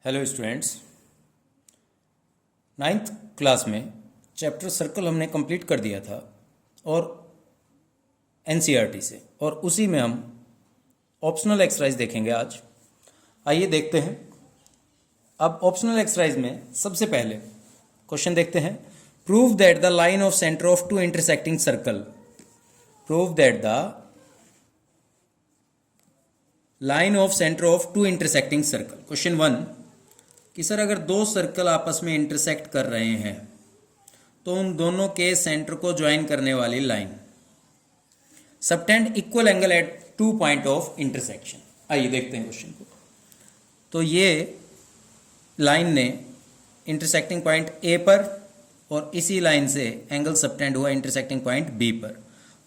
Hello students, ninth class में chapter circle हमने complete कर दिया था और एनसीईआरटी से, और उसी में हम ऑप्शनल एक्सरसाइज देखेंगे आज। आइए देखते हैं। अब ऑप्शनल एक्सरसाइज में सबसे पहले क्वेश्चन देखते हैं। Prove that the line of centre of two intersecting circle, prove that the line of centre of two intersecting circle. Question 1 कि सर अगर दो सर्कल आपस में इंटरसेक्ट कर रहे हैं तो उन दोनों के सेंटर को ज्वाइन करने वाली line subtend equal angle at two point of intersection. आइए देखते हैं क्वेश्चन को। तो ये लाइन ने इंटरसेक्टिंग पॉइंट ए पर और इसी लाइन से एंगल सबटेंड हुआ इंटरसेक्टिंग पॉइंट बी पर,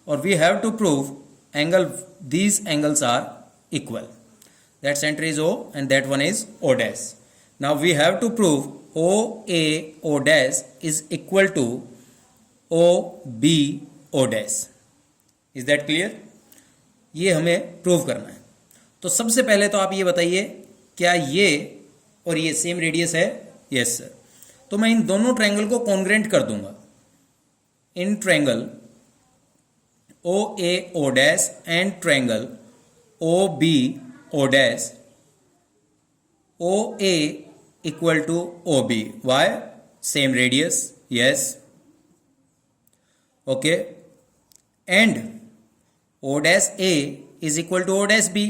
और we have to prove angle, these angles are equal. That center is O and that one is O dash. Now we have to prove OA O dash is equal to OB O dash. Is that clear? ये हमें prove करना है। तो सबसे पहले तो आप ये बताइए, क्या ये और ये सेम रेडियस है? Yes sir. तो मैं इन दोनों ट्रायंगल को कॉन्ग्रेंट कर दूंगा। In triangle OA O dash and triangle OB O dash, OA equal to OB. Why? Same radius. Yes. Okay. And O dash A is equal to O dash B.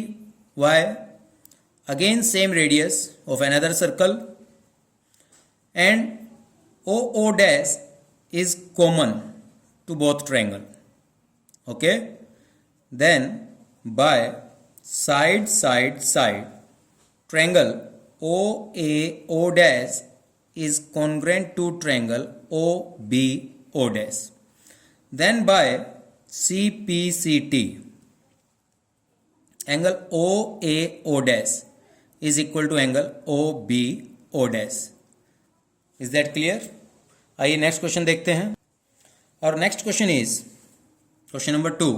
Why? Again same radius of another circle. And OO dash is common to both triangle. Okay. Then by side triangle OAO dash is congruent to triangle OBO dash. Then by CPCT angle OAO dash is equal to angle OBO dash. Is that clear? आइए next question देखते हैं। और next question is question number 2।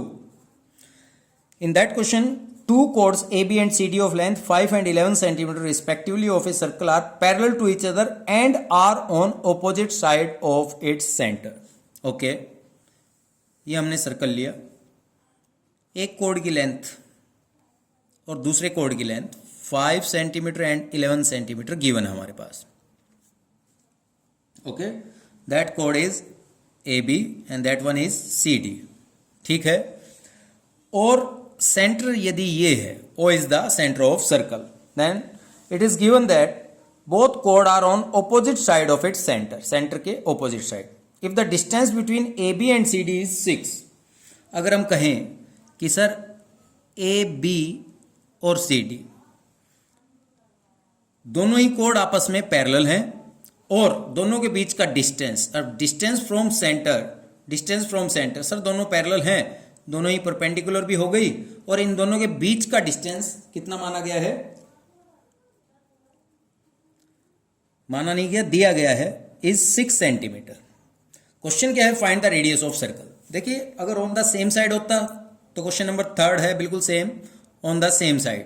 In that question, two chords AB and CD of length 5 and 11 cm respectively of a circle are parallel to each other and are on opposite side of its center. Okay, ये हमने circle लिया। एक code की length और दूसरे कोड की length 5 centimetre and 11 centimetre given है हमारे पास। ओके, दैट कोड is AB and that one is CD। ठीक है। और सेंटर यदि ये है, O is the center of circle, then it is given that both chord are on opposite side of its center, center के opposite side. If the distance between AB and CD is 6, अगर हम कहें कि sir AB और CD दोनों ही code आपस में parallel हैं और दोनों के बीच का डिस्टेंस, अब डिस्टेंस फ्रॉम सेंटर सर दोनों पैरेलल हैं, दोनों ही परपेंडिकुलर भी हो गई, और इन दोनों के बीच का डिस्टेंस कितना माना गया है? माना नहीं गया, दिया गया है, इज 6 सेंटीमीटर। क्वेश्चन क्या है? Find the radius of circle. देखिए, अगर ऑन द सेम साइड होता तो क्वेश्चन नंबर 3 है बिल्कुल same, on the same side.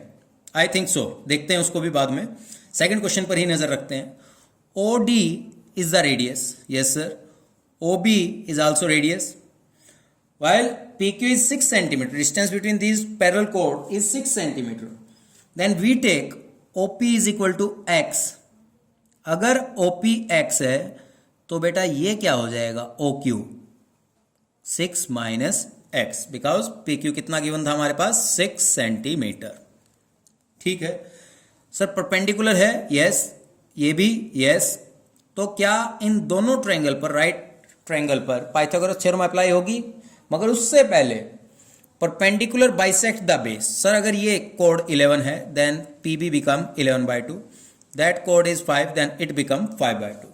I think so, देखते हैं उसको भी बाद में। सेकंड क्वेश्चन पर ही नजर रखते हैं। OD is the radius. Yes sir. OB is also radius. While PQ is 6 cm, distance between these parallel chord is 6 cm. Then we take OP is equal to X. अगर OP X है तो बेटा ये क्या हो जाएगा? OQ 6 minus X, because PQ कितना given था हमारे पास? 6 सेंटीमीटर। ठीक है सर। परपेंडिकुलर है? यस। ये भी यस। तो क्या इन दोनों ट्रायंगल पर, राइट ट्रायंगल पर पाइथागोरस थ्योरम अप्लाई होगी? मगर उससे पहले perpendicular bisect the base. Sir अगर ये कोड 11 है देन PB बिकम 11/2, दैट कोड इज 5 देन इट बिकम 5/2।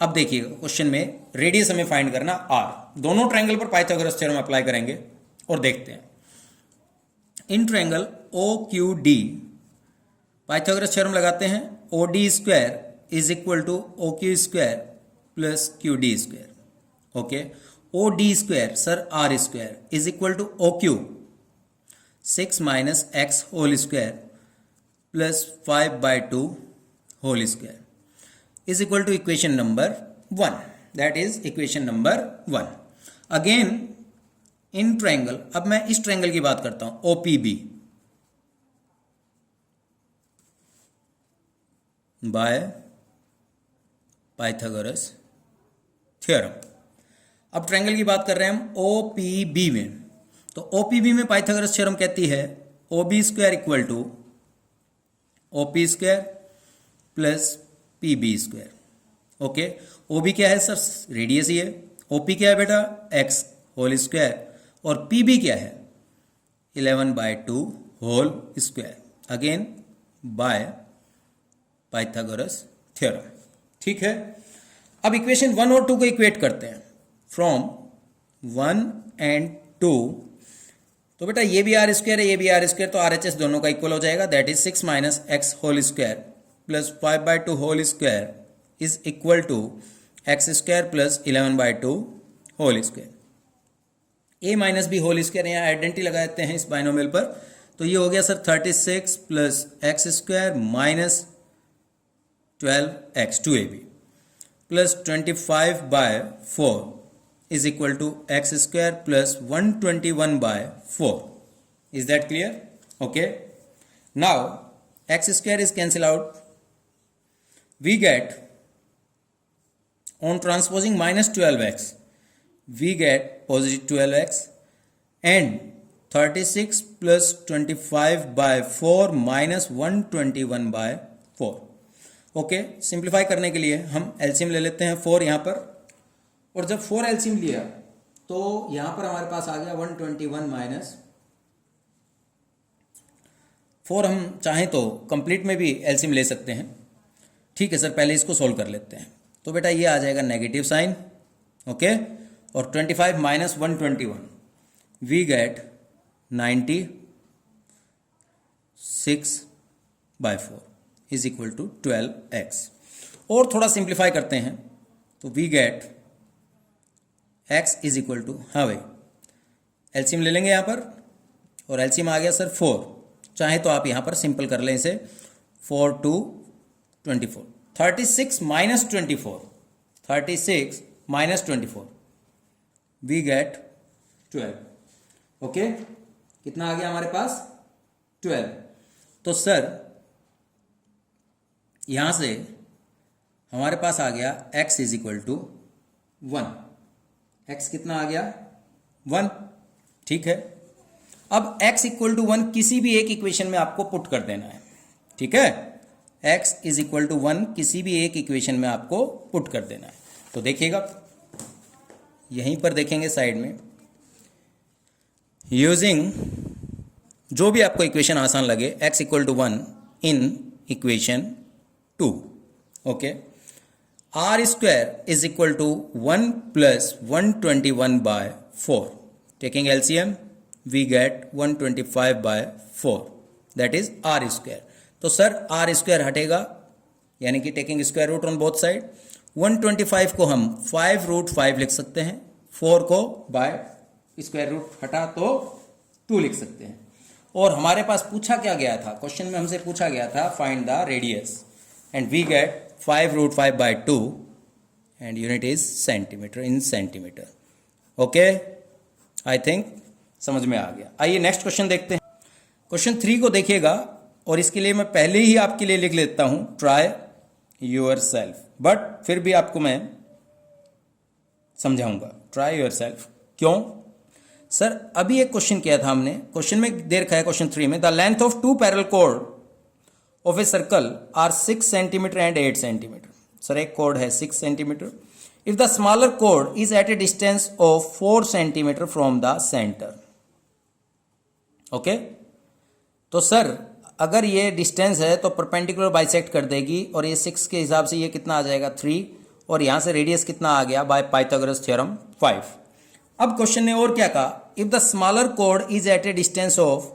अब देखिएगा क्वेश्चन में रेडियस हमें फाइंड करना R। दोनों ट्रायंगल पर पाइथागोरस थ्योरम अप्लाई करेंगे और देखते हैं। इन ट्रायंगल OQD पाइथागोरस थ्योरम लगाते हैं। OD square is equal to OQ square plus QD square. Okay, OD square sir R square is equal to OQ 6 minus X whole square plus 5/2 whole square is equal to equation number 1. That is equation number 1. Again इन triangle, अब मैं इस triangle की बात करता हूं, OPB by Pythagoras theorem. अब triangle की बात कर रहे हैं हम OPB में. तो OPB में पाइथागोरस थ्योरम कहती है OB square equal to OP square plus PB square. Okay, OB क्या है सर? रेडियस ही है. OP क्या है बेटा? x whole square. और PB क्या है? 11/2 whole square. Again by Pythagoras theorem. ठीक है. अब इक्वेशन 1 और 2 को इक्वेट करते हैं. फ्रॉम 1 and 2, तो बेटा ये भी आर स्क्वायर है, ये भी आर स्क्वायर, तो RHS दोनों का इक्वल हो जाएगा. That is 6 minus x whole square plus 5/2 whole square is equal to x square plus 11/2 whole square. A minus b whole square यहाँ आइडेंटिटी लगा देते हैं इस बाइनोमियल पर. तो ये हो गया sir 36 plus x square minus 12x 2ab plus 25/4 is equal to x square plus 121/4. Is that clear? Okay. Now x square is cancelled out. We get, on transposing minus 12x, we get positive 12x, and 36 plus 25/4 minus 121/4. Okay, simplify करने के लिए हम LCM ले लेते हैं 4 यहाँ पर. और जब 4 एलसीएम लिया तो यहां पर हमारे पास आ गया 121 माइनस 4. हम चाहें तो कंप्लीट में भी एलसीएम ले सकते हैं. ठीक है सर, पहले इसको सोल्व कर लेते हैं. तो बेटा ये आ जाएगा नेगेटिव साइन. ओके, और 25 minus 121 we get 96/4 is equal to 12x. और थोड़ा सिंप्लीफाई करते हैं तो we get x is equal to, हाँ भाई एलसीएम ले लेंगे यहाँ पर, और एलसीएम आ गया सर 4. चाहे तो आप यहाँ पर सिंपल कर लें इसे. 4 2 24. 36 minus 24, 36 minus 24 we get 12. Okay, कितना आ गया हमारे पास? 12. तो सर यहां से हमारे पास आ गया x is equal to 1. x कितना आ गया? 1. ठीक है. अब x इक्वल टू 1 किसी भी एक इक्वेशन में आपको पुट कर देना है. ठीक है, x इज इक्वल टू 1 किसी भी एक इक्वेशन में आपको पुट कर देना है. तो देखिएगा, यहीं पर देखेंगे साइड में, यूजिंग जो भी आपको इक्वेशन आसान लगे, x equal to 1 in equation 2. Okay, r square is equal to 1 plus 121/4. Taking LCM we get 125/4. That is r square. तो सर r स्क्वायर हटेगा, यानी कि taking square root on both side. 125 को हम 5√5 लिख सकते हैं. 4 को बाय स्क्वायर रूट हटा तो 2 लिख सकते हैं. और हमारे पास पूछा क्या गया था? क्वेश्चन में हमसे पूछा गया था find the radius, and we get 5√5/2 and unit is centimeter in centimeter. Okay, I think समझ में आ गया. आइए नेक्स्ट क्वेश्चन देखते हैं. क्वेश्चन 3 को देखिएगा, और इसके लिए मैं पहले ही आपके लिए लिख लेता हूं ट्राई योर सेल्फ, बट फिर भी आपको मैं समझाऊंगा. ट्राई योर सेल्फ क्यों? सर अभी एक क्वेश्चन किया था हमने, क्वेश्चन में दे रखा है क्वेश्चन 3 में, the length of 2 parallel code of a circle are 6 centimeter and 8 centimeter. Sir एक कोड है 6 centimeter. If the smaller chord is at a distance of 4 centimeter from the center. Okay, तो sir अगर ये distance है तो perpendicular bisect कर देगी, और ये 6 के हिसाब से ये कितना आ जाएगा 3, और यहां से रेडियस कितना आ गया बाय पाइथागोरस थ्योरम 5. अब क्वेश्चन ने और क्या कहा? इफ द स्मॉलर कोड is at a distance of,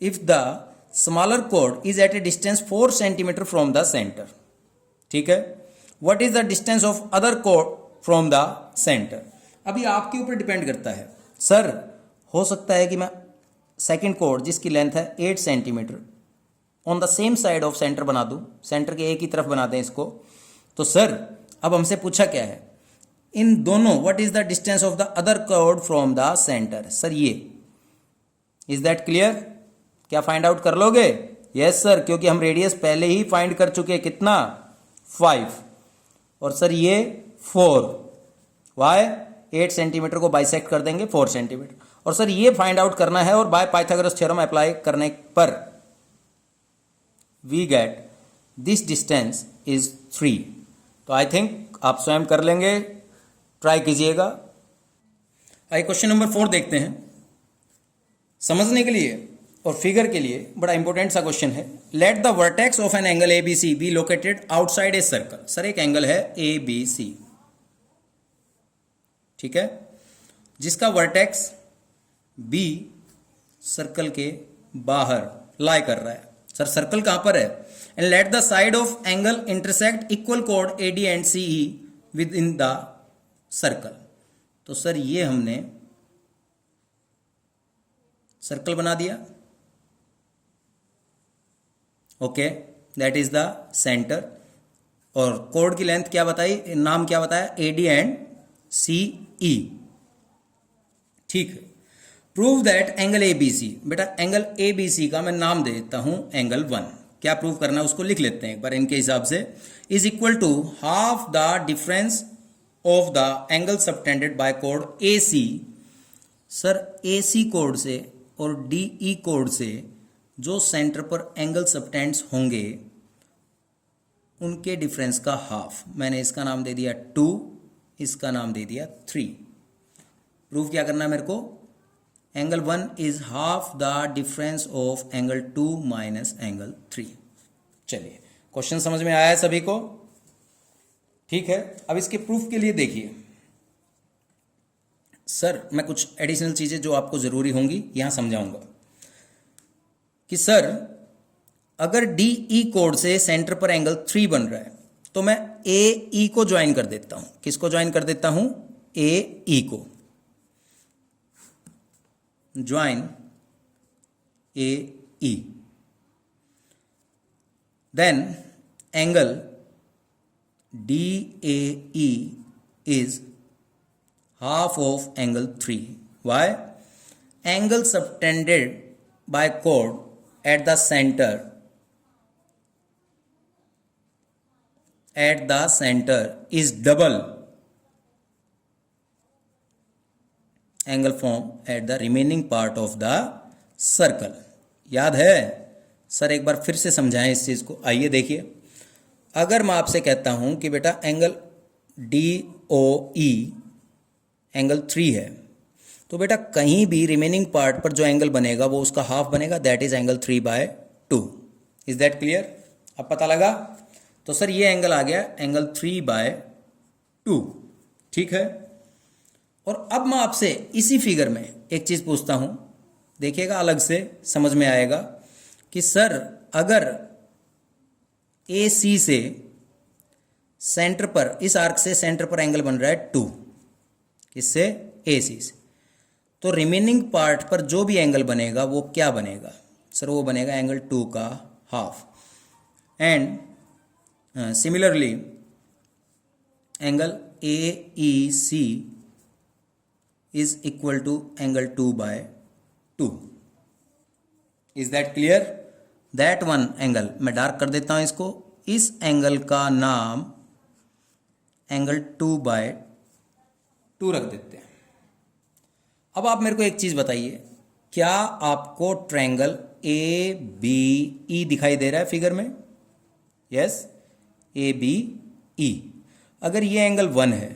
if the smaller कोड is at a distance 4 centimetre from the centre. ठीक है, what is the distance of other कोड फ्रॉम द सेंटर? अभी आपके ऊपर डिपेंड करता है. सर हो सकता है कि मैं सेकंड कोड जिसकी लेंथ है 8 centimetre, on the same side of centre बना दूं, सेंटर के एक ही तरफ बना दें इसको, तो सर अब हमसे पूछा क्या है, इन दोनों what is the distance of the other curve from the centre. Sir ये, इज दैट क्लियर? क्या फाइंड आउट कर लोगे? यस सर, क्योंकि हम रेडियस पहले ही फाइंड कर चुके हैं, कितना, 5, और सर ये 4, वाई 8 सेंटीमीटर को बाइसेक्ट कर देंगे 4 सेंटीमीटर, और सर ये फाइंड आउट करना है, और बाय पाइथागोरस थ्योरम अप्लाई करने पर we get this distance is 3। तो आई थिंक आप स्वयं कर लेंगे, ट्राई कीजिएगा। आइए क्वेश्चन नंबर 4 देखते हैं। समझने के लिए और फिगर के लिए बड़ा इंपॉर्टेंट सा क्वेश्चन है। Let the vertex of an angle ABC be located outside a circle. Sir एक एंगल है ABC, ठीक है, जिसका वर्टेक्स B सर्कल के बाहर लाई कर रहा है। सर सर्कल कहां पर है? And let the side of angle intersect equal code AD and CE with in the circle. तो सर ये हमने सर्कल बना दिया, okay, that is the centre, और कोड की लेंथ क्या बताई, नाम क्या बताया, AD एंड CE, ठीक है। प्रूव दैट एंगल ABC, बेटा एंगल ABC का मैं नाम दे देता हूं एंगल 1। क्या प्रूव करना है उसको लिख लेते हैं एक बार इनके हिसाब से। Is equal to half the difference of the angle subtended by कोड AC। सर AC कोड से और DE कोड से जो सेंटर पर एंगल सबटेंड्स होंगे उनके डिफरेंस का हाफ, मैंने इसका नाम दे दिया 2, इसका नाम दे दिया 3। प्रूफ क्या करना है मेरे को, angle 1 is half the difference of angle 2 minus angle 3। चलिए क्वेश्चन समझ में आया है सभी को, ठीक है। अब इसके प्रूफ के लिए देखिए सर, मैं कुछ एडिशनल चीजें जो आपको जरूरी होंगी यहां समझाऊंगा कि सर अगर DE कोड से सेंटर पर एंगल 3 बन रहा है तो मैं AE को ज्वाइन कर देता हूं। किसको ज्वाइन कर देता हूं? AE को, join AE, then angle DAE is half of angle 3. Why? Angle subtended by chord at the center is double angle formed at the remaining part of the circle. याद है सर? एक बार फिर से समझाएं इस चीज को। आइए देखिए, अगर मैं आपसे कहता हूं कि बेटा एंगल DOE एंगल 3 है, तो बेटा कहीं भी रिमेनिंग पार्ट पर जो एंगल बनेगा वो उसका हाफ बनेगा, that is angle 3/2। Is that clear? अब पता लगा? तो सर ये एंगल आ गया एंगल 3/2, ठीक है। और अब मैं आपसे इसी फिगर में एक चीज पूछता हूं, देखिएगा अलग से समझ में आएगा कि सर अगर AC से सेंटर पर, इस आर्क से सेंटर पर एंगल बन रहा है 2, इससे AC से, तो रिमेनिंग पार्ट पर जो भी एंगल बनेगा वो क्या बनेगा? सर वो बनेगा एंगल 2 का half. And similarly angle AEC is equal to angle 2/2। Is that clear? That one angle, मैं डार्क कर देता हूं इसको, इस एंगल का नाम एंगल 2/2 रख देते हैं। अब आप मेरे को एक चीज बताइए, क्या आपको ट्रायंगल ABE दिखाई दे रहा है फिगर में? Yes, ABE। अगर ये एंगल 1 है,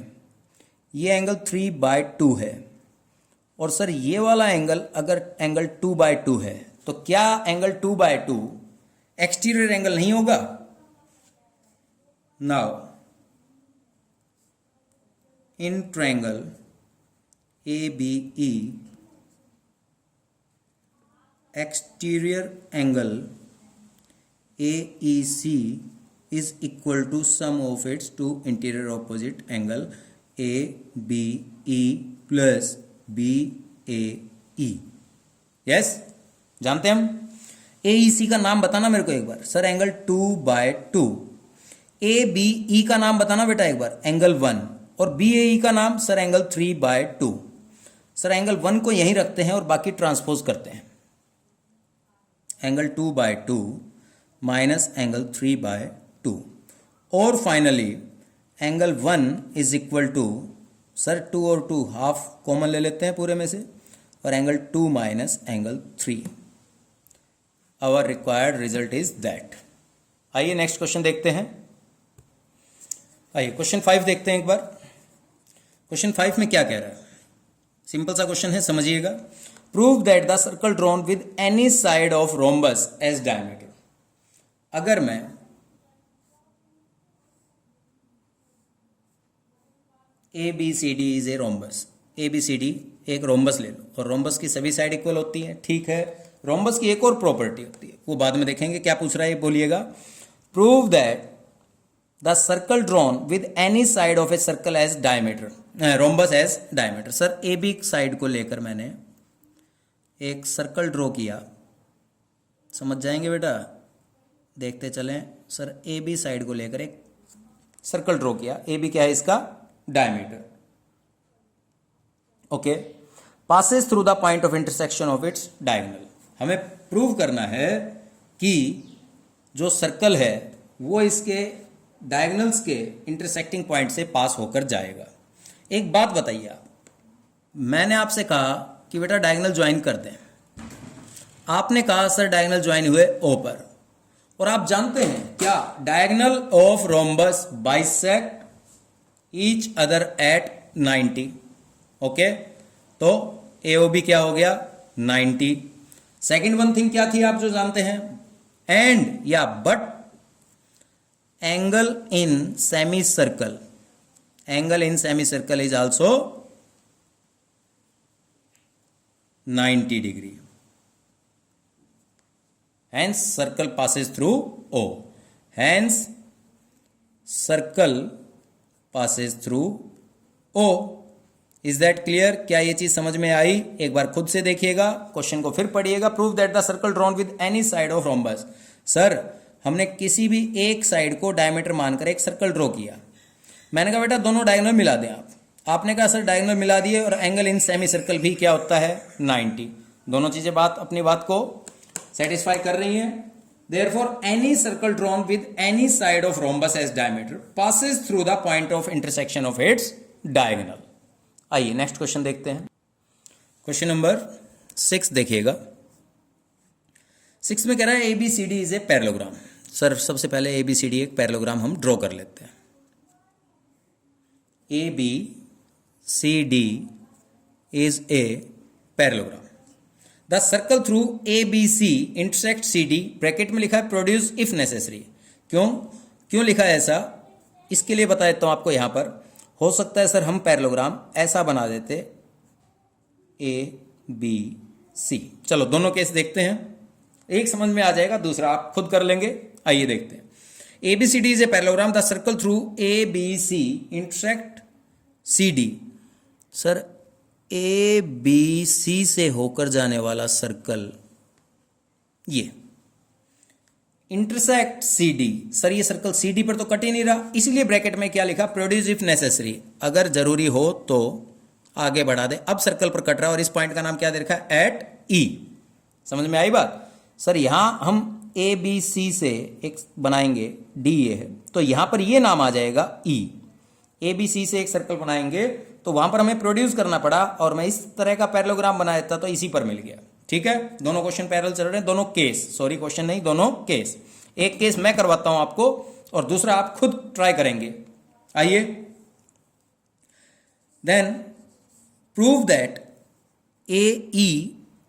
ये एंगल 3/2 है, और सर ये वाला एंगल अगर एंगल 2/2 है, तो क्या एंगल 2/2 एक्सटीरियर एंगल नहीं होगा? Now in triangle ABE exterior angle AEC is equal to sum of its two interior opposite angle ABE plus BAE। yes, जानते हैं हम ए ई सी का नाम बताना मेरे को एक बार, sir angle 2/2। A B E का नाम बताना बेटा एक बार, एंगल 1। और बी ए ई का नाम सर एंगल 3/2। सर एंगल 1 को यहीं रखते हैं और बाकी ट्रांसपोज करते हैं, एंगल 2/2 माइनस एंगल 3/2। और finally angle 1 is equal to, sir 2 और 2 हाफ कॉमन ले लेते हैं पूरे में से, और angle 2 minus angle 3। Our required result is that. आइए नेक्स्ट क्वेश्चन देखते हैं। आइए क्वेश्चन 5 देखते हैं एक बार। क्वेश्चन 5 में क्या कह रहा है, सिंपल सा क्वेश्चन है, समझिएगा। Prove that the circle drawn with any side of rhombus as diameter. अगर मैं A B C D is a rhombus, A B C D एक रोम्बस ले लो और रोम्बस की सभी साइड इक्वल होती है, ठीक है। रोम्बस की एक और प्रॉपर्टी होती है, वो बाद में देखेंगे, क्या पूछ रहा है बोलिएगा। Prove that the circle drawn with any side of a circle as diameter, rhombus as diameter. Sir A B side को लेकर मैंने एक सर्कल ड्रॉ किया, समझ जाएंगे बेटा, देखते चलें। सर ए बी साइड को लेकर एक सर्कल ड्रॉ किया, ए बी क्या है इसका, diameter, okay. Passes through the point of intersection of its diagonal. हमें प्रूव करना है कि जो सर्कल है वो इसके डायगोनल्स के इंटरसेक्टिंग पॉइंट से पास होकर जाएगा। एक बात बताइए आप, मैंने आपसे कहा कि बेटा डायगोनल ज्वाइन कर दें, आपने कहा सर डायगोनल ज्वाइन हुए ओ पर, और आप जानते हैं क्या, diagonal of rhombus bisect each other eight 90, okay. तो AOB क्या हो गया, 90। सेकेंड वन थिंग क्या थी आप जो जानते हैं, एंड या but angle in semi circle, angle in semicircle is also 90 degree, hence circle passes through O, hence circle passes through O। Is that clear? क्या ये चीज समझ में आई? एक बार खुद से देखिएगा, क्वेश्चन को फिर पढ़िएगा। Prove that the circle drawn with any side of rhombus. Sir हमने किसी भी एक साइड को डायमीटर मानकर एक सर्कल ड्रॉ किया, मैंने कहा बेटा दोनों डायगोनल मिला दें आप, आपने कहा सर डायगोनल मिला दिए और एंगल इन सेमी सर्कल भी क्या होता है, 90। दोनों चीजें बात अपनी बात को सेटिस्फाई कर रही हैं। Therefore any circle drawn with any side of rhombus as diameter passes through the point of intersection of its diagonal. आइए नेक्स्ट क्वेश्चन देखते हैं। क्वेश्चन नंबर 6 देखिएगा। 6 में कह रहा है ABCD is a parallelogram. Sir सबसे पहले ABCD एक पैरेललोग्राम हम ड्रॉ कर लेते हैं। ABCD is a parallelogram. The circle through ABC intersect CD, bracket में लिखा है प्रोड्यूस इफ नेसेसरी। क्यों लिखा है ऐसा, इसके लिए बता देता हूं आपको। यहां पर हो सकता है सर हम पैरेललोग्राम ऐसा बना देते ABC। चलो दोनों केस देखते हैं, एक समझ में आ जाएगा, दूसरा आप खुद कर लेंगे। आइए देखते हैं। ABCD is a parallelogram, the circle through ABC intersect CD। Sir ABC से होकर जाने वाला सर्कल ये इंटरसेक्ट CD। सर ये सर्कल CD पर तो कट ही नहीं रहा, इसलिए ब्रैकेट में क्या लिखा, प्रोड्यूस इफ नेसेसरी, अगर जरूरी हो तो आगे बढ़ा दे। अब सर्कल पर कट रहा है और इस पॉइंट का नाम क्या दे रखा है, एट E। समझ में आई बात? सर यहां हम ABC से एक बनाएंगे, DA है तो यहां पर ये नाम आ जाएगा E। ABC से एक सर्कल बनाएंगे तो वहां पर हमें प्रोड्यूस करना पड़ा और मैं इस तरह का पैरेललोग्राम बनाया था तो इसी पर मिल गया। ठीक है, दोनों क्वेश्चन पैरेलल चल रहे हैं, दोनों केस, सॉरी क्वेश्चन नहीं, दोनों केस। एक केस मैं करवाता हूं आपको और दूसरा आप खुद ट्राई करेंगे। आइए, then prove that AE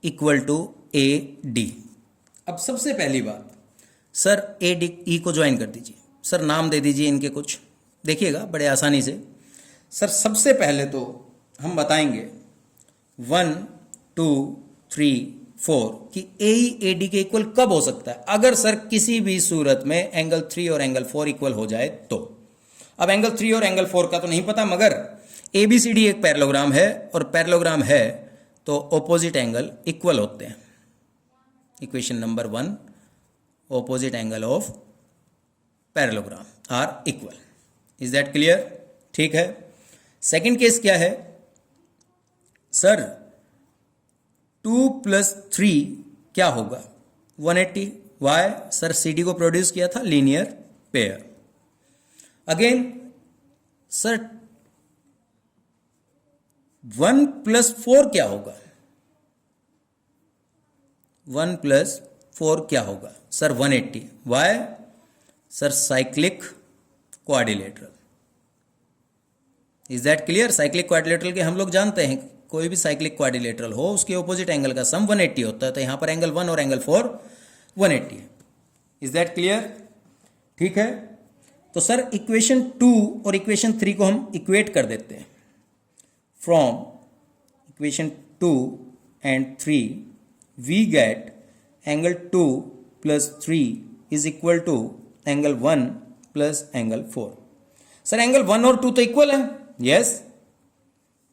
equal to AD। अब सबसे पहली बात, सर AE को ज्वाइन कर दीजिए। सर नाम दे दीजिए इनके कुछ, देखिएगा बड़े आसानी से। सर सबसे पहले तो हम बताएंगे 1 2 3 4 कि AE AD के इक्वल कब हो सकता है, अगर सर किसी भी सूरत में एंगल 3 और एंगल 4 इक्वल हो जाए तो। अब एंगल 3 और एंगल 4 का तो नहीं पता, मगर ABCD एक पैरेललोग्राम है और पैरेललोग्राम है तो ऑपोजिट एंगल इक्वल होते हैं। Equation number 1, opposite angle of parallelogram are equal. Is that clear? ठीक है। सेकंड केस क्या है सर? 2 + 3 क्या होगा? 180। वाई? सर CD को प्रोड्यूस किया था लीनियर पेयर। अगेन सर 1 + 4 क्या होगा? 1 + 4 क्या होगा? Sir 180। Why? Sir cyclic quadrilateral. Is that clear? Cyclic quadrilateral के हम लोग जानते हैं, कोई भी साइक्लिक क्वाड्रिलेटरल हो उसके ऑपोजिट एंगल का सम 180 होता है, तो यहां पर एंगल 1 और एंगल 4 180 है। Is that clear? ठीक है। तो सर इक्वेशन 2 और इक्वेशन 3 को हम इक्वेट कर देते हैं। From equation 2 and 3 we get angle 2 + 3 is equal to angle 1 + angle 4। Sir angle 1 और 2 तो इक्वल है। यस।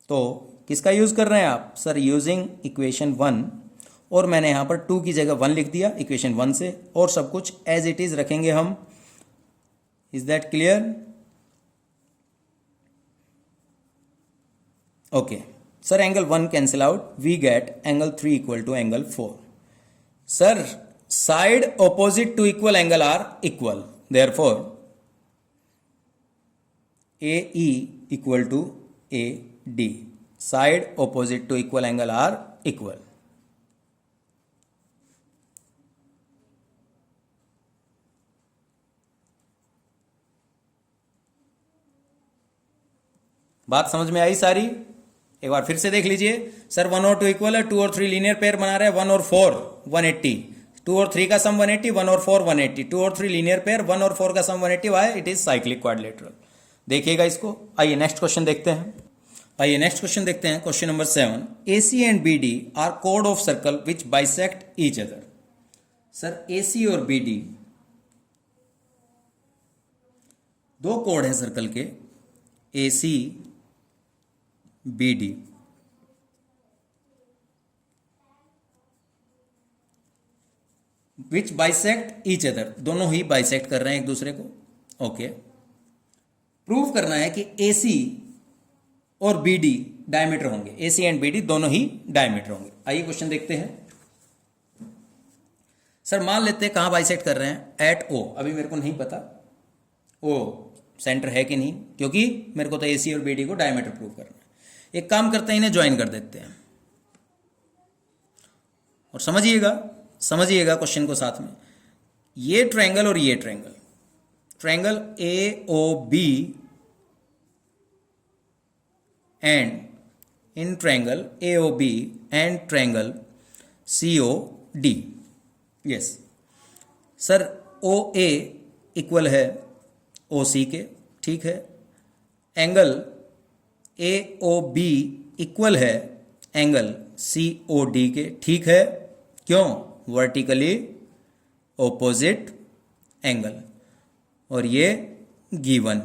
तो किसका यूज कर रहे हैं आप? सर यूजिंग इक्वेशन 1, और मैंने यहां पर 2 की जगह 1 लिख दिया इक्वेशन 1 से, और सब कुछ एज इट इज रखेंगे हम। Is that clear? Okay sir angle 1 cancel out, we get angle 3 equal to angle 4। Sir side opposite to equal angle are equal, therefore AE equal to AD। Side opposite to equal angle are equal. बात समझ में आई सारी? एक बार फिर से देख लीजिए। Sir 1 और 2 इक्वल है, 2 और 3 लीनियर पेयर बना रहे हैं, 1 और 4 180, 2 और 3 का सम 180, 1 और 4 180, 2 और 3 लीनियर पेयर, 1 और 4 का sum 180। Why? It is cyclic quadrilateral. देखिएगा इसको। आइए नेक्स्ट क्वेश्चन देखते हैं। Question number 7। AC and BD are कोड of circle which bisect each other. Sir AC और BD दो कोड हैं सर्कल के, AC BD। Which bisect each other, दोनों ही बाइसेक्ट कर रहे हैं एक दूसरे को। ओके। प्रूव करना है कि AC और BD डायमीटर होंगे। AC एंड BD दोनों ही डायमीटर होंगे। आइए क्वेश्चन देखते हैं। सर मान लेते हैं कहां बाइसेक्ट कर रहे हैं? At O। अभी मेरे को नहीं पता O सेंटर है कि नहीं, क्योंकि मेरे को तो AC और BD को डायमीटर प्रूव करना है। एक काम करते हैं, इन्हें ज्वाइन कर देते हैं। और समझिएगा क्वेश्चन को साथ में। ये ट्रायंगल और ये triangle, triangle AOB and in triangle AOB and triangle COD। Yes sir OA equal है OC के, ठीक है। एंगल AOB इक्वल है एंगल COD के, ठीक है। क्यों? वर्टिकली ऑपोजिट एंगल, और ये given.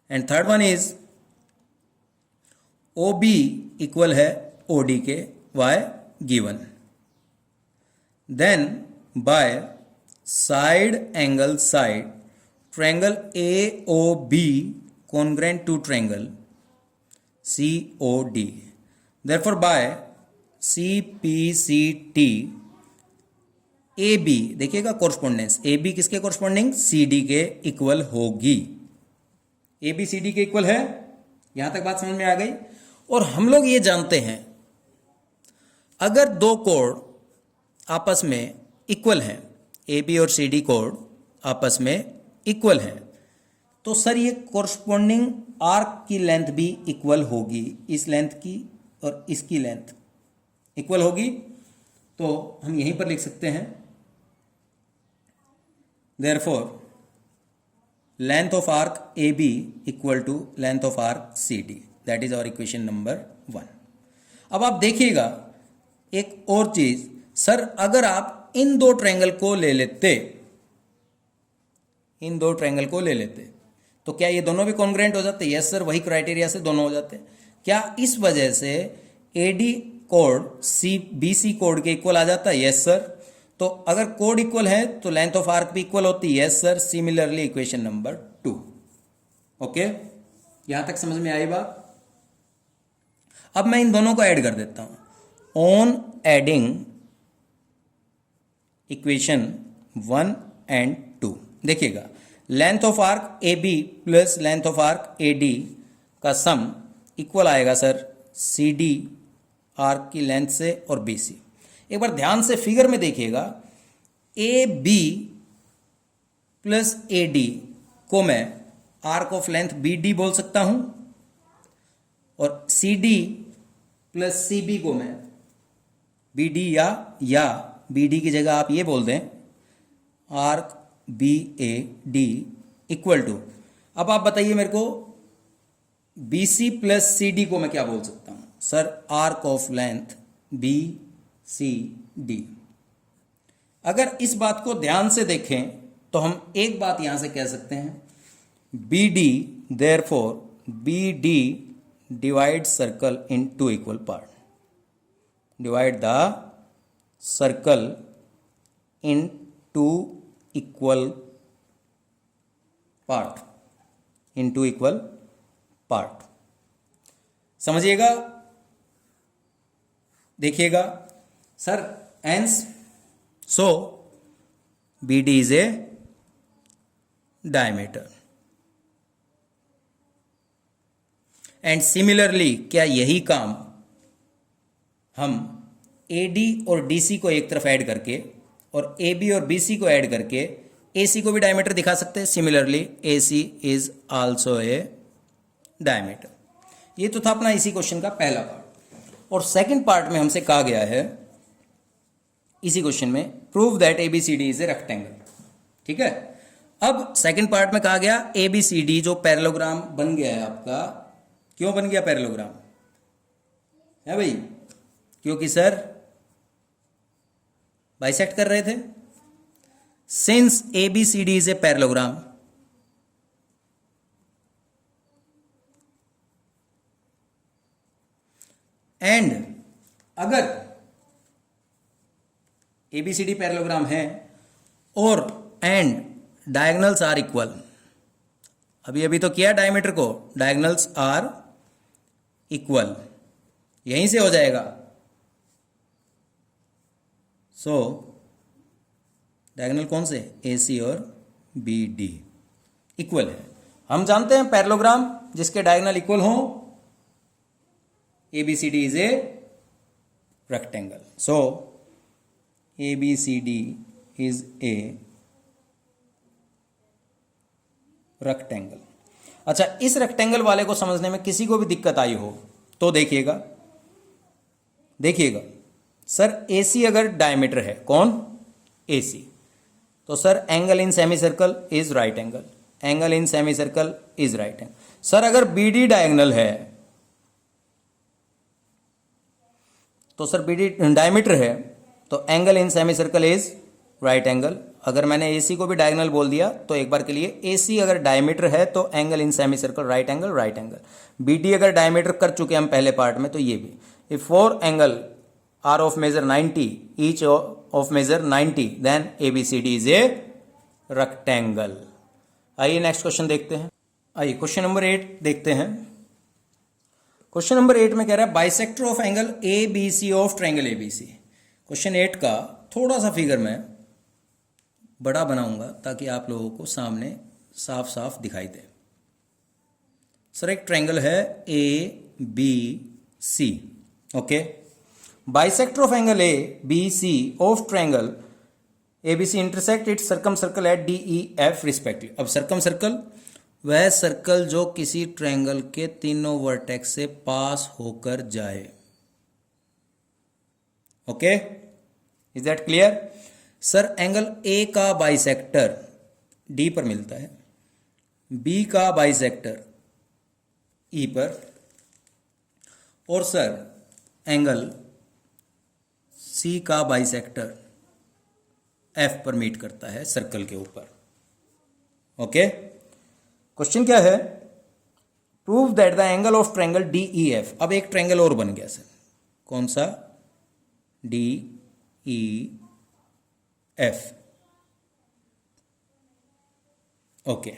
And third one is OB equal है OD के, why? Given. Then by side angle side triangle AOB congruent to triangle COD, therefore by CPCT AB, देखिएगा कोरस्पोंडेंस, AB किसके कोरस्पोंडिंग? CD के equal होगी। AB CD के equal है। यहां तक बात समझ में आ गई। और हम लोग ये जानते हैं अगर दो कोड आपस में इक्वल हैं, AB और CD कोड आपस में इक्वल हैं, तो सर ये कोरस्पोंडिंग आर्क की लेंथ भी इक्वल होगी। इस लेंथ की और इसकी लेंथ इक्वल होगी। तो हम यहीं पर लिख सकते हैं therefore length of arc AB equal to length of arc CD। That is our equation number 1। अब आप देखिएगा एक और चीज, सर अगर आप इन दो ट्रायंगल को ले लेते तो क्या ये दोनों भी कॉन्ग्रुएंट हो जाते? यस सर, वही क्राइटेरिया से दोनों हो जाते। क्या इस वजह से AD code C B C code के इक्वल आ जाता है? Yes sir. तो अगर कोड इक्वल है तो लेंथ ऑफ आर्क भी इक्वल होती है? Yes sir. Similarly equation number 2। Okay, यहां तक समझ में आई बात? अब मैं इन दोनों को ऐड कर देता हूं। ऑन एडिंग इक्वेशन 1 एंड 2, देखिएगा length of arc A B plus length of arc A D का सम इक्वल आएगा सर सी डी आर्क की लेंथ से और बी सी। एक बार ध्यान से फिगर में देखिएगा, A B plus A D को मैं arc of length B D बोल सकता हूं और C D plus C B को मैं बी डी या बी डी की जगह आप ये बोल दें arc B A D equal to, अब आप बताइए मेरे को B C plus C D को मैं क्या बोल सकता हूं? Sir arc of length B C D. अगर इस बात को ध्यान से देखें तो हम एक बात यहां से कह सकते हैं, B D therefore B D divide circle in two equal part, divide the circle in two equal part, in two equal part. समझिएगा, देखिएगा सर एंस so B D is a diameter and similarly क्या यही काम हम A D और D C को एक तरफ ऐड करके और ए बी और बी सी को ऐड करके ए सी को भी डायमीटर दिखा सकते हैं? Similarly A C is also a diameter. ये तो था अपना इसी क्वेश्चन का पहला पार्ट। और सेकंड पार्ट में हमसे कहा गया है इसी क्वेश्चन में, prove that A B C D is a rectangle. ठीक है, अब सेकंड पार्ट में कहा गया ए बी सी डी जो पैरेललोग्राम बन गया है आपका, क्यों बन गया पैरेललोग्राम है भाई? क्योंकि सर बाइसेक्ट कर रहे थे। Since A B C D is a parallelogram, and अगर A B C D parallelogram है और एंड डायगोनल्स आर इक्वल, अभी अभी तो किया डायमीटर को, डायगोनल्स आर इक्वल, यहीं से हो जाएगा। सो डायगोनल कौन से? ए सी और बी डी इक्वल है। हम जानते हैं पैरेललोग्राम जिसके डायगोनल इक्वल हो, A B C D is a rectangle. So A B C D is a rectangle. अच्छा, इस रेक्टेंगल वाले को समझने में किसी को भी दिक्कत आई हो तो देखिएगा, देखिएगा सर ए सी अगर डायमीटर है, कौन? ए सी, तो sir angle in semicircle is right angle, angle in semicircle is right angle. Sir अगर बी डी डायगोनल है तो सर बी डी डायमीटर है तो angle in semicircle is right angle. अगर मैंने ए सी को भी डायगोनल बोल दिया तो एक बार के लिए, ए सी अगर डायमीटर है तो angle in semicircle right angle, right angle. B D अगर डायमीटर कर चुके हम पहले पार्ट में तो ये भी। If four angle are of measure 90, each of measure 90, then A B C D is a rectangle. आइए नेक्स्ट क्वेश्चन देखते हैं। आइए क्वेश्चन नंबर 8 देखते हैं। क्वेश्चन नंबर 8 में कह रहा है bisector of angle A B C of triangle A B C. Question 8 का थोड़ा सा फिगर मैं बड़ा बनाऊंगा ताकि आप लोगों को सामने साफ साफ दिखाई दे। सर एक ट्रायंगल है A B C, okay. Bisector of angle A B C of triangle A B C intersect its circumcircle at D E F respective. अब सर्कम सर्कल वह सर्कल जो किसी ट्रायंगल के तीनों वर्टेक्स से पास होकर जाए, okay. Is that clear? Sir angle A का बाइसेक्टर डी पर मिलता है, बी का बाइसेक्टर ई पर, और सर एंगल सी का बाइसेक्टर एफ पर मीट करता है सर्कल के ऊपर, ओके। क्वेश्चन क्या है? Prove that the angle of triangle D E F. अब एक ट्रायंगल और बन गया सर, कौन सा, डी ई एफ। ओके,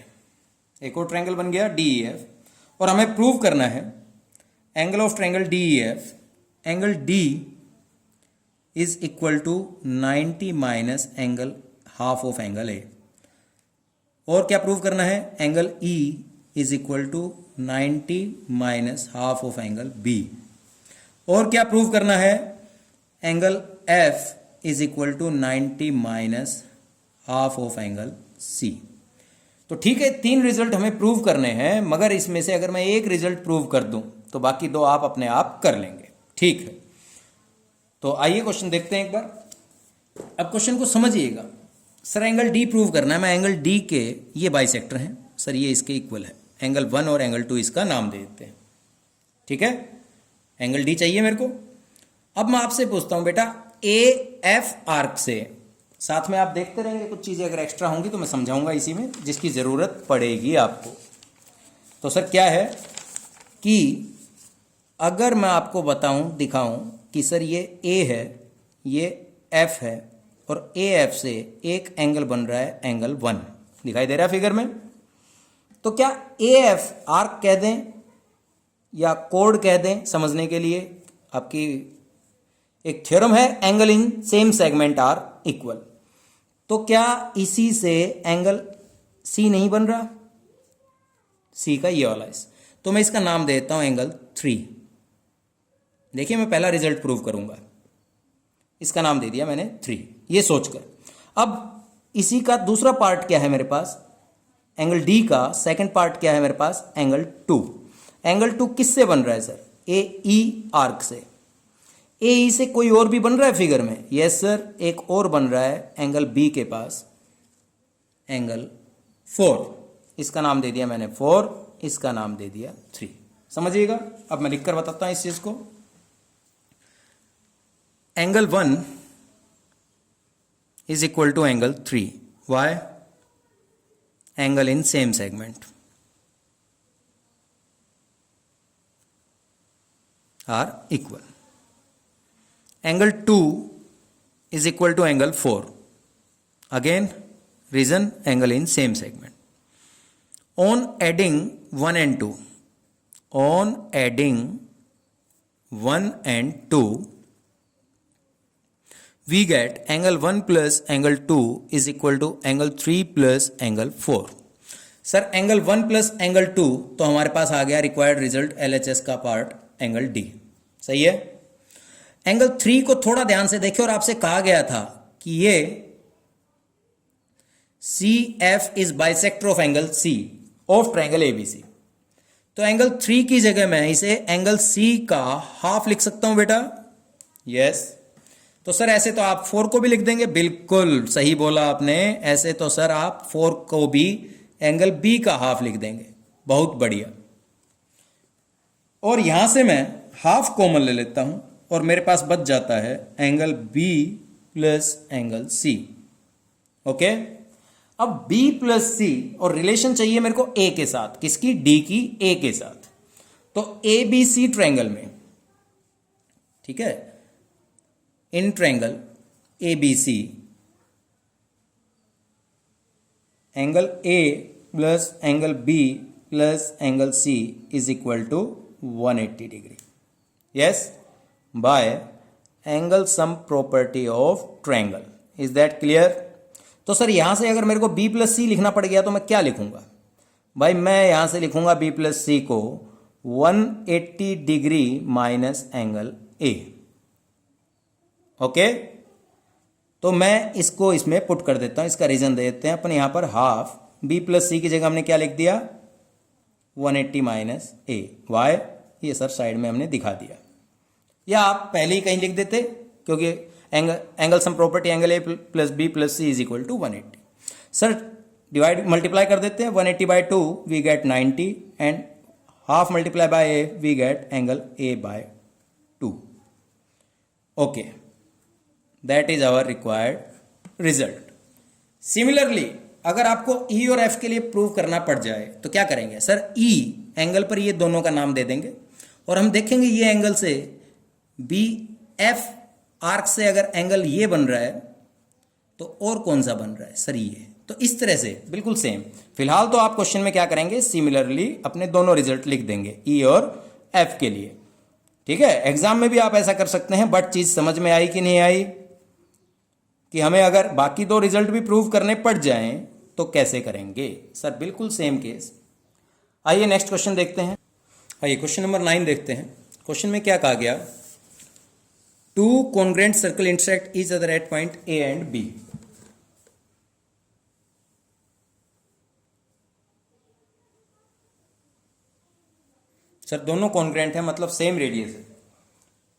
एक और ट्रायंगल बन गया डी ई एफ, और हमें प्रूव करना है angle of triangle D E F, angle D is equal to 90 minus angle half of angle A. और क्या प्रूव करना है, angle E is equal to 90 minus half of angle B. और क्या प्रूव करना है, angle F is equal to 90 minus half of angle C. तो ठीक है, 3 रिजल्ट हमें प्रूव करने हैं, मगर इसमें से अगर मैं एक रिजल्ट प्रूव कर दूं तो बाकी 2 आप अपने आप कर लेंगे। ठीक है, तो आइए क्वेश्चन देखते हैं एक बार। अब क्वेश्चन को समझिएगा। सर एंगल डी प्रूव करना है, मैं एंगल डी के ये बाइसेक्टर हैं सर, ये इसके इक्वल है, एंगल 1 और एंगल 2 इसका नाम दे देते हैं। ठीक है, एंगल डी चाहिए मेरे को। अब मैं आपसे पूछता हूं बेटा, ए एफ आर्क से, साथ में आप देखते रहेंगे, कुछ चीजें अगर एक्स्ट्रा होंगी तो मैं समझाऊंगा इसी में, जिसकी जरूरत पड़ेगी आपको। तो सर क्या है कि अगर मैं आपको बताऊं, दिखाऊं कि सर ये ए है, ये एफ है, और ए एफ से एक एंगल बन रहा है एंगल 1, दिखाई दे रहा है फिगर में। तो क्या ए एफ आर्क कह दें या कोड कह दें समझने के लिए? आपकी एक थ्योरम है, angle in same segment are equal. तो क्या इसी से एंगल सी नहीं बन रहा, सी का ये वाला इस, तो मैं इसका नाम देता हूं एंगल 3। देखिए मैं पहला रिजल्ट प्रूव करूंगा, इसका नाम दे दिया मैंने 3, ये सोचकर। अब इसी का दूसरा पार्ट क्या है मेरे पास, एंगल डी का सेकंड पार्ट क्या है मेरे पास, एंगल 2। एंगल 2 किससे बन रहा है सर, ए ई आर्क से। ए ई से कोई और भी बन रहा है फिगर में? यस सर, एक और बन रहा है एंगल बी के पास, एंगल 4। इसका नाम दे दिया मैंने 4, इसका नाम दे दिया 3। समझिएगा, अब मैं लिखकर बताता हूं इस चीज को। Angle 1 is equal to angle 3। Why? Angle in same segment are equal. Angle 2 is equal to angle 4. Again, reason angle in same segment. On adding 1 and 2, on adding 1 and 2, we get angle 1 plus angle 2 is equal to angle 3 plus angle 4. Sir angle 1 plus angle 2, तो हमारे पास आ गया required result LHS का part angle D। सही है। Angle 3 को थोड़ा ध्यान से देखिए, और आपसे कहा गया था कि ये CF is bisector of angle C of triangle ABC। तो एंगल 3 की जगह मैं इसे एंगल C का हाफ लिख सकता हूं बेटा। यस। तो सर ऐसे तो आप 4 को भी लिख देंगे, बिल्कुल सही बोला आपने। ऐसे तो सर आप 4 को भी एंगल B का हाफ लिख देंगे, बहुत बढ़िया। और यहां से मैं हाफ कॉमन ले लेता हूं और मेरे पास बच जाता है angle B plus angle C। Okay, अब B प्लस C और रिलेशन चाहिए मेरे को A के साथ, किसकी? D की A के साथ। तो ABC ट्रायंगल में, ठीक है, in triangle ABC angle A plus angle B plus angle C is equal to 180 degree. Yes, by angle sum property of triangle. Is that clear? तो सर यहां से अगर मेरे को B प्लस C लिखना पड़ गया तो मैं क्या लिखूंगा भाई? मैं यहां से लिखूंगा B प्लस C को 180 degree minus angle A। Okay, तो मैं इसको इसमें पुट कर देता हूं, इसका रीजन दे देते हैं अपन यहां पर। हाफ B प्लस C की जगह हमने क्या लिख दिया? 180 माइनस A। वाई? ये सर साइड में हमने दिखा दिया, या आप पहले ही कहीं लिख देते, क्योंकि angle sum property angle A plus B plus C is equal to 180। Sir divide multiply कर देते हैं, 180 by 2 we get 90 and half multiply by A we get angle A by 2। Okay, that is our required result. Similarly अगर आपको ई और F के लिए prove करना पड़ जाए तो क्या करेंगे? सर ई एंगल पर ये दोनों का नाम दे देंगे और हम देखेंगे ये एंगल से बी एफ आर्क से अगर एंगल ये बन रहा है तो और कौन सा बन रहा है सर, ये। तो इस तरह से बिल्कुल सेम। फिलहाल तो आप क्वेश्चन में क्या करेंगे, सिमिलरली अपने दोनों रिजल्ट लिख देंगे ई और एफ के लिए, ठीक है। एग्जाम में भी आप ऐसा कर सकते हैं, बट चीज समझ में आई कि नहीं आई, कि हमें अगर बाकी दो रिजल्ट भी प्रूव करने पड़ जाएं तो कैसे करेंगे सर, बिल्कुल सेम केस। आइए नेक्स्ट क्वेश्चन देखते हैं। आइए क्वेश्चन नंबर 9 देखते हैं। क्वेश्चन में क्या कहा गया, two congruent circle intersect each other at point A and B. Sir दोनों कॉन्ग्रेंट है, मतलब सेम रेडियस है,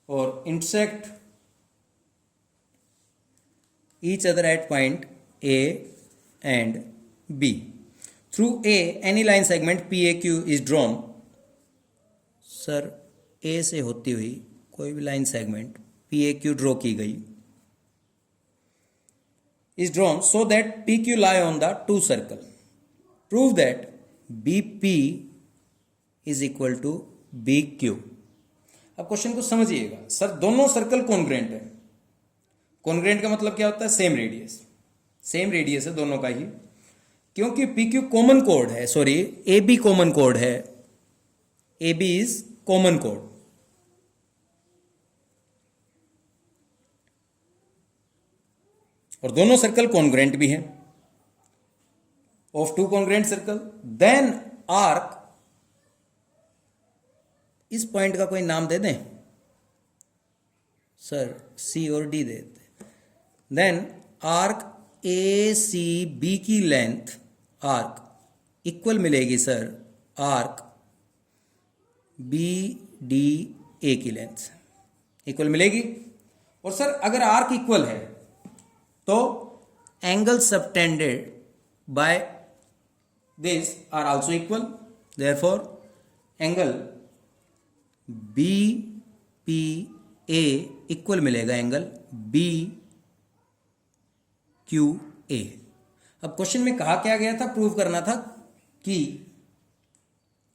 और intersect each other at point A and B. Through A any line segment P A Q is drawn. Sir A से होती हुई कोई भी line segment P A Q draw की गई, is drawn so that P Q lie on the two circle. Prove that B P is equal to B Q. अब question को समझिएगा, सर दोनों सर्कल कॉन्ग्रेंट है। कॉन्ग्रेंट का मतलब क्या होता है, सेम रेडियस, सेम रेडियस है दोनों का ही। क्योंकि पी क्यू कॉमन कोड है, सॉरी ए बी कॉमन कोड है, ए बी इज कॉमन कोड। और दोनों सर्कल कॉन्ग्रेंट भी हैं। Of two congruent circle then arc, इस पॉइंट का कोई नाम दे दें सर, सी और डी दे दें। Then arc A C B की लेंथ आर्क इक्वल मिलेगी sir arc B D A की लेंथ इक्वल मिलेगी। और सर अगर आर्क इक्वल है तो angle subtended by this are also equal, therefore angle B P A equal मिलेगा angle B Q A. अब क्वेश्चन में कहा क्या गया था, प्रूव करना था कि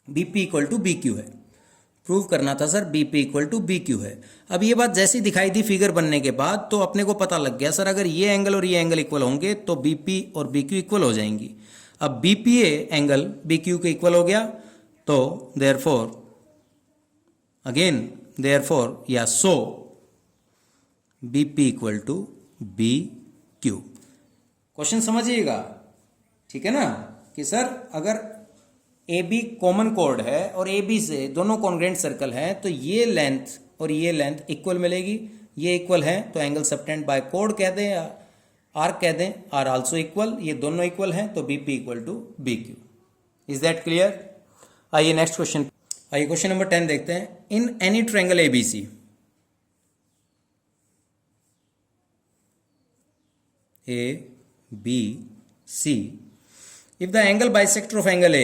BP equal to B Q है। प्रूव करना था sir BP equal to B Q है। अब ये बात जैसी दिखाई दी फिगर बनने के बाद तो अपने को पता लग गया सर अगर ये एंगल और ये एंगल इक्वल होंगे तो बीपी और बी क्यू इक्वल हो जाएंगी। अब बीपीए एंगल बी क्यू के इक्वल हो गया, तो देयरफॉर अगेन देयरफॉर या so BP equal to B Q. Question समझिएगा, ठीक है ना, कि सर अगर ए बी कॉमन कोड है और ए बी से दोनों कॉन्ग्रेंट सर्कल हैं तो ये लेंथ और ये लेंथ इक्वल मिलेगी। ये इक्वल है तो एंगल सबटेंड बाय कोड कह दें या आर्क कह दें, आर आल्सो इक्वल, ये दोनों इक्वल हैं तो B P equal to B Q. Is that clear? आइए नेक्स्ट क्वेश्चन। आइए क्वेश्चन नंबर 10 देखते हैं। In any triangle ABC, A B C, if the angle bisector of angle A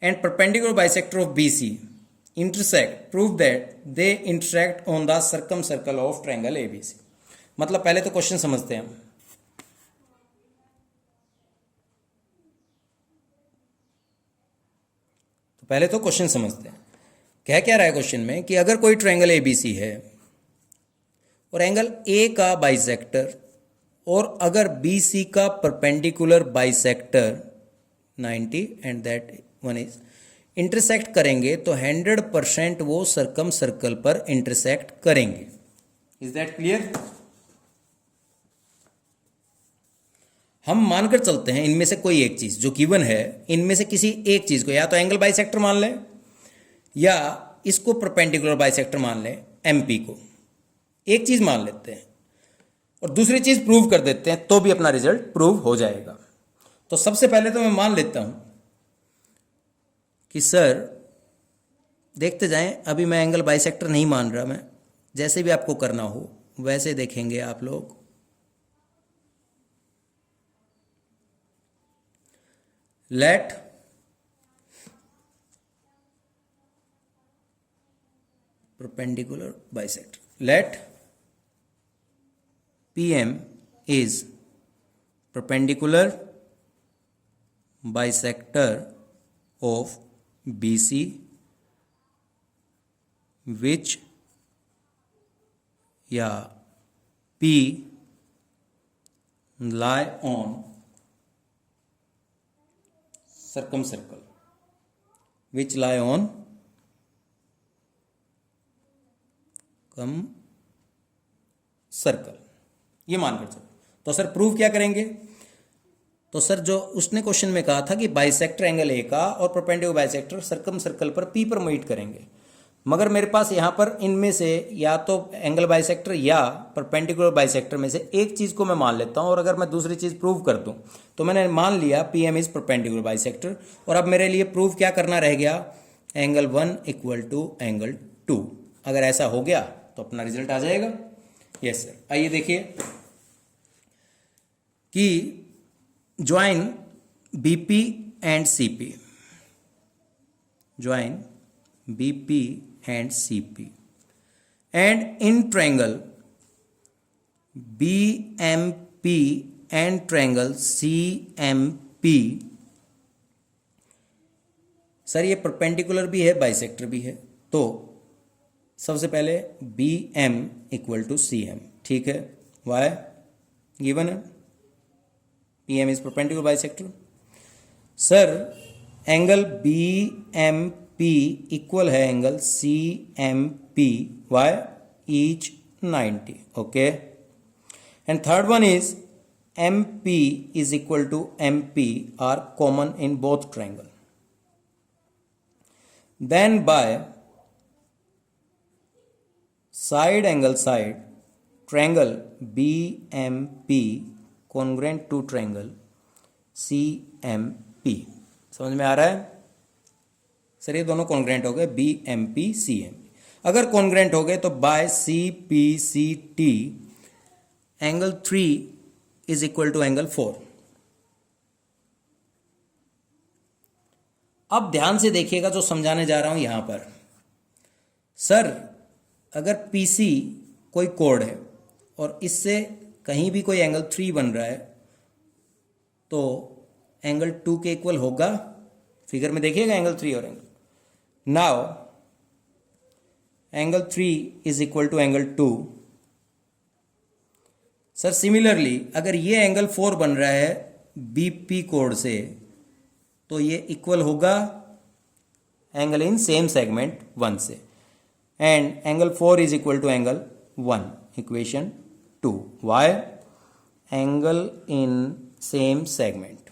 and perpendicular bisector of BC intersect, prove that they intersect on the circumcircle of triangle ABC। मतलब पहले तो question समझते हैं हम। तो पहले तो question समझते हैं, कह क्या रहा है क्वेश्चन में कि अगर कोई ट्रायंगल ABC है और एंगल A का बाइसेक्टर और अगर BC का perpendicular bisector 90 and that one is intersect करेंगे तो 100% वो सर्कम सर्कल पर इंटरसेक्ट करेंगे। Is that clear? हम मानकर चलते हैं इनमें से कोई एक चीज जो गिवन है, इनमें से किसी एक चीज को या तो एंगल बाइसेक्टर मान लें या इसको परपेंडिकुलर बाइसेक्टर मान लें, MP को एक चीज मान लेते हैं और दूसरी चीज प्रूव कर देते हैं तो भी अपना रिजल्ट प्रूव हो जाएगा। तो सबसे पहले तो मैं मान लेता हूं कि सर देखते जाएं, अभी मैं एंगल बाइसेक्टर नहीं मान रहा, मैं जैसे भी आपको करना हो वैसे देखेंगे आप लोग। Let perpendicular bisector, let PM is perpendicular bisector of BC which या P lie on circumcircle, which lie on circle, ये मानकर चलो। तो सर प्रूव क्या करेंगे? तो सर जो उसने क्वेश्चन में कहा था कि बाइसेक्टर एंगल ए का और परपेंडिकुलर बाइसेक्टर सर्कम सर्कल पर पी पर मीट करेंगे, मगर मेरे पास यहाँ पर इनमें से या तो एंगल बाइसेक्टर या परपेंडिकुलर बाइसेक्टर में से एक चीज़ को मैं मान लेता हूँ, और अगर मैं दूसरी चीज़ प्रूव कर दूँ तो मैंने मान लिया P M is perpendicular bisector, और अब मेरे लिए प्रूव क्या करना रह गया? Angle 1 equal to angle 2। अगर ऐसा हो गया तो अपना रिजल्ट आ जाएगा। Yes sir. आइए देखिए कि join BP and CP, join BP and CP and in triangle BMP and triangle CMP. Sir ये परपेंडिकुलर भी है, बाइसेक्टर भी है, तो सबसे पहले B M equal to C M, ठीक है, वाई गिवन है, P M is perpendicular bisector. Sir angle B M P equal है angle C M P, why each 90, okay. And third one is M P is equal to M P are common in both triangle. Then by side angle side triangle BMP congruent to triangle CMP। समझ में आ रहा है sir? ये दोनों congruent हो गए BMP CMP। अगर congruent हो गए तो by CPCT angle 3 is equal to angle 4। अब ध्यान से देखिएगा जो समझाने जा रहा हूं यहां पर। सर अगर PC कोई कोड है और इससे कहीं भी कोई एंगल 3 बन रहा है तो एंगल 2 के इक्वल होगा। फिगर में देखिएगा एंगल 3 और angle. Now angle 3 is equal to angle 2। Sir similarly अगर ये एंगल 4 बन रहा है BP कोड से तो ये इक्वल होगा एंगल इन सेम सेगमेंट 1 से, and angle 4 is equal to angle 1, equation 2। Why? Angle in same segment.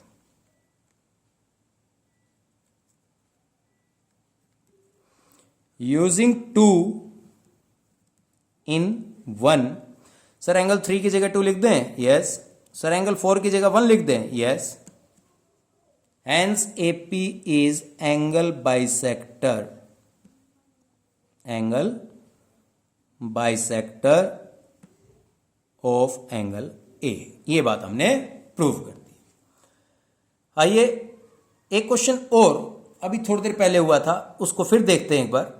Using 2 in 1। Sir angle 3 की जगह 2 लिख दें? यस। सर एंगल 4 की जगह 1 लिख दें? Yes. Hence AP is angle bisector, angle bisector of angle A। ये बात हमने प्रूव कर दी। आइए एक क्वेश्चन और अभी थोड़ी देर पहले हुआ था उसको फिर देखते हैं एक बार।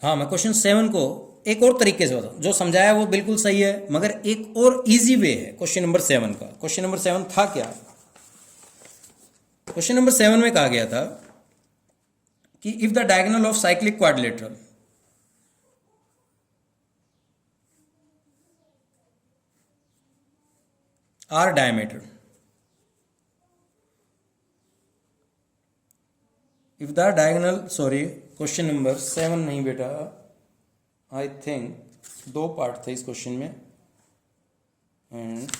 हाँ, मैं क्वेश्चन 7 को एक और तरीके से बताऊं। जो समझाया वो बिल्कुल सही है, मगर एक और इजी वे है क्वेश्चन नंबर 7 का। क्वेश्चन नंबर 7 था क्या? क्वेश्चन नंबर 7 में कहा गया था कि if the diagonal of cyclic quadrilateral are diameter, if the diagonal, sorry question number 7 नहीं बेटा, आई थिंक 2 पार्ट थे इस क्वेश्चन में, एंड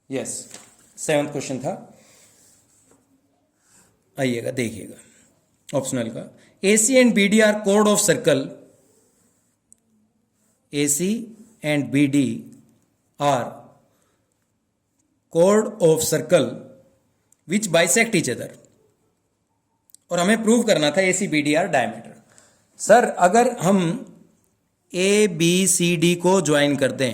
यस 7th क्वेश्चन था। आइएगा देखिएगा ऑप्शनल का। AC एंड BD आर कोड of circle, AC and BD are कोड of circle which bisect each other, और हमें प्रूव करना था AC BD are diameter. Sir अगर हम ABCD को ज्वाइन कर दें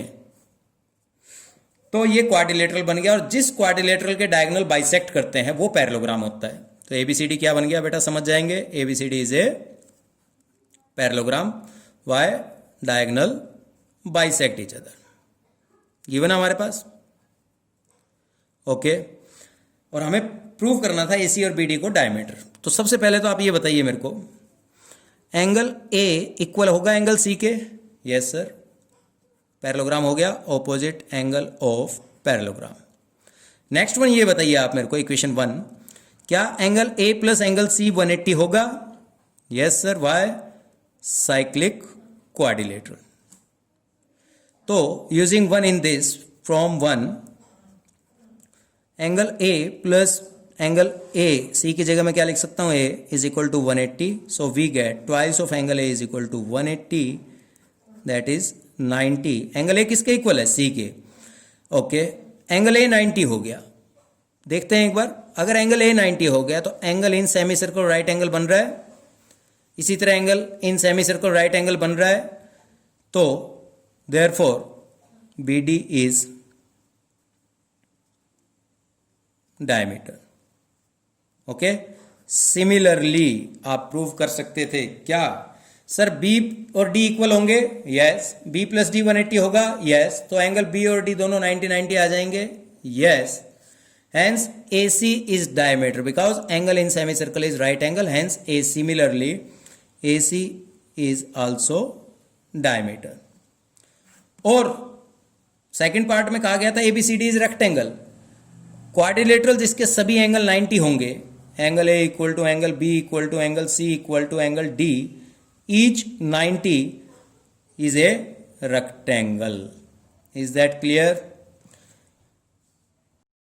तो ये क्वाड्रिलेटरल बन गया, और जिस क्वाड्रिलेटरल के डायगोनल बाइसेक्ट करते हैं वो पैरेललोग्राम होता है। तो ABCD क्या बन गया बेटा? समझ जाएंगे। ABCD is a parallelogram. Why? Diagonal bisect each other. Given हमारे पास, ओके। और हमें प्रूव करना था AC और BD को डायमीटर। तो सबसे पहले तो आप ये बताइए मेरे को, एंगल A इक्वल होगा एंगल C के? यस सर, पैरेललोग्राम हो गया, opposite angle of parallelogram. Next one ये बताइए आप मेरे को, इक्वेशन 1, क्या angle A plus angle C 180 होगा? Yes sir, why? Cyclic quadrilateral. तो using 1 in this, from 1, angle A plus angle A, C की जगह मैं क्या लिख सकता हूं, A is equal to 180, so we gate twice of angle A is equal to 180, that is 90। Angle A किसके equal है? सी के। ओके, एंगल ए 90 हो गया। देखते हैं एक बार, अगर एंगल ए 90 हो गया तो angle in semicircle right angle बन रहा है, इसी तरह angle in semicircle right angle बन रहा है, तो therefore B D is diameter. Okay, similarly आप प्रूव कर सकते थे क्या सर, बी और डी इक्वल होंगे? यस। बी प्लस डी 180 होगा? यस। तो एंगल बी और डी दोनों 90-90 आ जाएंगे? Yes. Hence A C is diameter because angle in semicircle is right angle, hence a similarly A C is also diameter. और second part में कहा गया था एबीसीडी इज रेक्टेंगल, क्वाड्रिलेटरल जिसके सभी एंगल 90 होंगे, angle A equal to angle B equal to angle C equal to angle D, each 90 is a rectangle. Is that clear?